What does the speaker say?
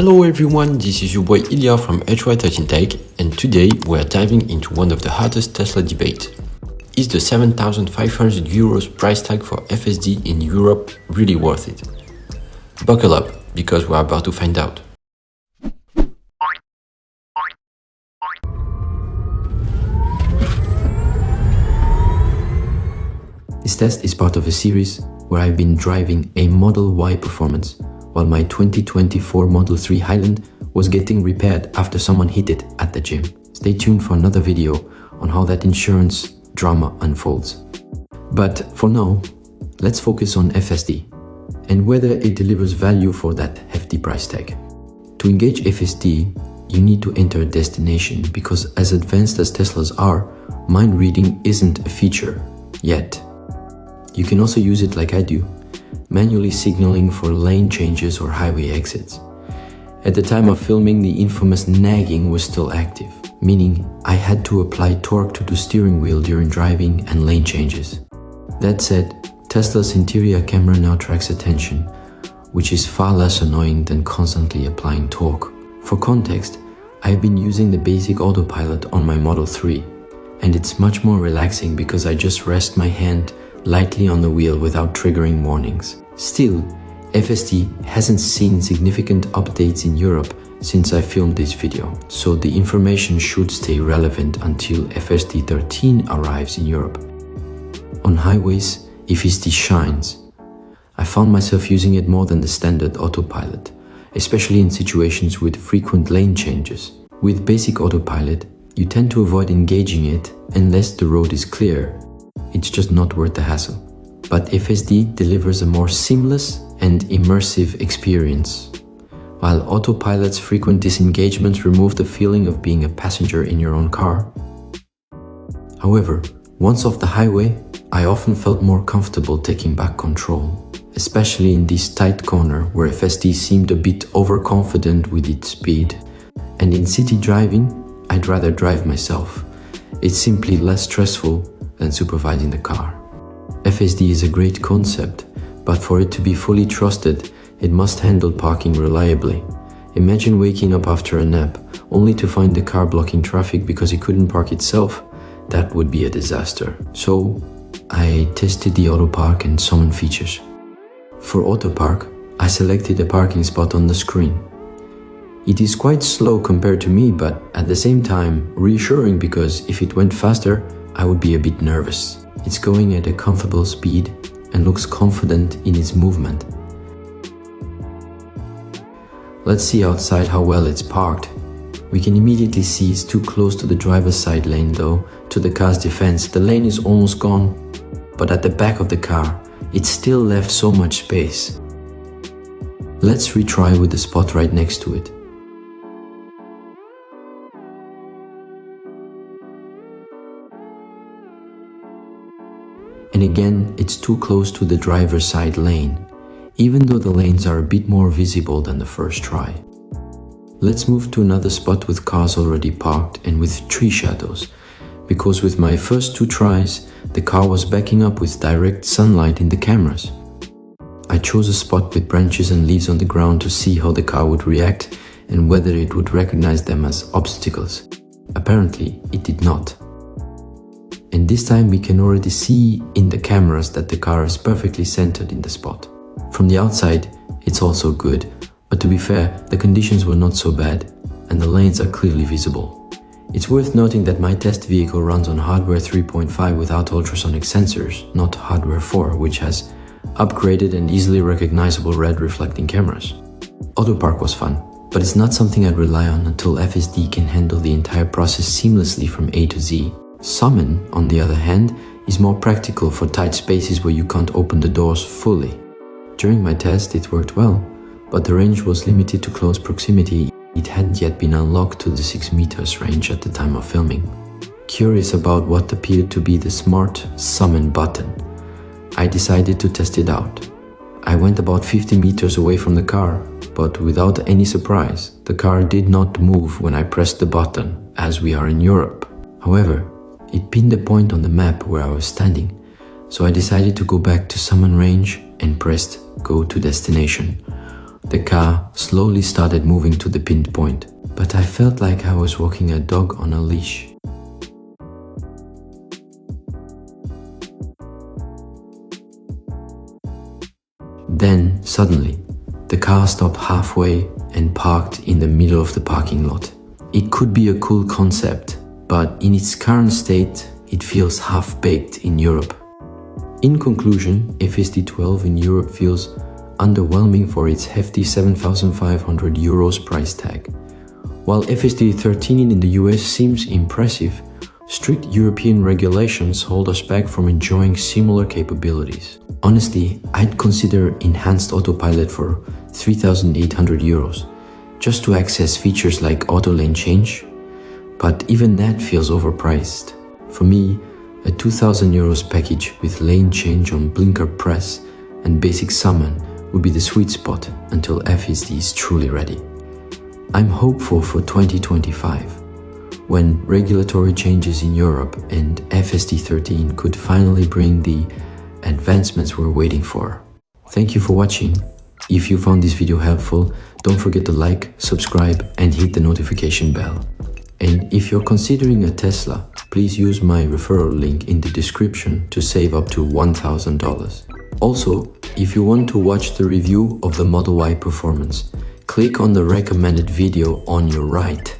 Hello everyone, this is your boy Ilya from HY13 Tech, and today we are diving into one of the hottest Tesla debates. Is the 7,500 euros price tag for FSD in Europe really worth it? Buckle up, because we're about to find out. This test is part of a series where I've been driving a Model Y Performance while my 2024 Model 3 Highland was getting repaired after someone hit it at the gym. Stay tuned for another video on how that insurance drama unfolds. But for now, let's focus on FSD and whether it delivers value for that hefty price tag. To engage FSD, you need to enter a destination because as advanced as Teslas are, mind reading isn't a feature yet. You can also use it like I do, manually signaling for lane changes or highway exits. At the time of filming, the infamous nagging was still active, meaning I had to apply torque to the steering wheel during driving and lane changes. That said, Tesla's interior camera now tracks attention, which is far less annoying than constantly applying torque. For context, I've been using the basic autopilot on my Model 3, and it's much more relaxing because I just rest my hand lightly on the wheel without triggering warnings. Still, FSD hasn't seen significant updates in Europe since I filmed this video, so the information should stay relevant until FSD 13 arrives in Europe. On highways, FSD shines. I found myself using it more than the standard autopilot, especially in situations with frequent lane changes. With basic autopilot, you tend to avoid engaging it unless the road is clear. It's just not worth the hassle. But FSD delivers a more seamless and immersive experience. While autopilot's frequent disengagements remove the feeling of being a passenger in your own car. However, once off the highway, I often felt more comfortable taking back control, especially in this tight corner where FSD seemed a bit overconfident with its speed. And in city driving, I'd rather drive myself. It's simply less stressful than supervising the car. FSD is a great concept, but for it to be fully trusted, it must handle parking reliably. Imagine waking up after a nap, only to find the car blocking traffic because it couldn't park itself. That would be a disaster. So, I tested the auto park and summon features. For auto park, I selected a parking spot on the screen. It is quite slow compared to me, but at the same time reassuring because if it went faster, I would be a bit nervous. It's going at a comfortable speed and looks confident in its movement. Let's see outside how well it's parked. We can immediately see it's too close to the driver's side lane though. To the car's defense, the lane is almost gone, but at the back of the car, it still left so much space. Let's retry with the spot right next to it. And again, it's too close to the driver's side lane, even though the lanes are a bit more visible than the first try. Let's move to another spot with cars already parked and with tree shadows, because with my first two tries, the car was backing up with direct sunlight in the cameras. I chose a spot with branches and leaves on the ground to see how the car would react and whether it would recognize them as obstacles. Apparently, it did not. And this time we can already see in the cameras that the car is perfectly centered in the spot. From the outside, it's also good, but to be fair, the conditions were not so bad and the lanes are clearly visible. It's worth noting that my test vehicle runs on hardware 3.5 without ultrasonic sensors, not hardware 4, which has upgraded and easily recognizable red reflecting cameras. Auto park was fun, but it's not something I'd rely on until FSD can handle the entire process seamlessly from A to Z. Summon, on the other hand, is more practical for tight spaces where you can't open the doors fully. During my test, it worked well, but the range was limited to close proximity. It hadn't yet been unlocked to the 6 meters range at the time of filming. Curious about what appeared to be the smart summon button, I decided to test it out. I went about 50 meters away from the car, but without any surprise, the car did not move when I pressed the button, as we are in Europe. However, it pinned a point on the map where I was standing, so I decided to go back to summon range and pressed go to destination. The car slowly started moving to the pinned point, but I felt like I was walking a dog on a leash. Then, suddenly, the car stopped halfway and parked in the middle of the parking lot. It could be a cool concept, but in its current state, it feels half-baked in Europe. In conclusion, FSD 12 in Europe feels underwhelming for its hefty €7,500 price tag. While FSD 13 in the US seems impressive, strict European regulations hold us back from enjoying similar capabilities. Honestly, I'd consider enhanced autopilot for €3,800 just to access features like auto lane change, but even that feels overpriced. For me, a €2,000 package with lane change on blinker press and basic summon would be the sweet spot until FSD is truly ready. I'm hopeful for 2025, when regulatory changes in Europe and FSD 13 could finally bring the advancements we're waiting for. Thank you for watching. If you found this video helpful, don't forget to like, subscribe, and hit the notification bell. And if you're considering a Tesla, please use my referral link in the description to save up to $1,000. Also, if you want to watch the review of the Model Y Performance, click on the recommended video on your right.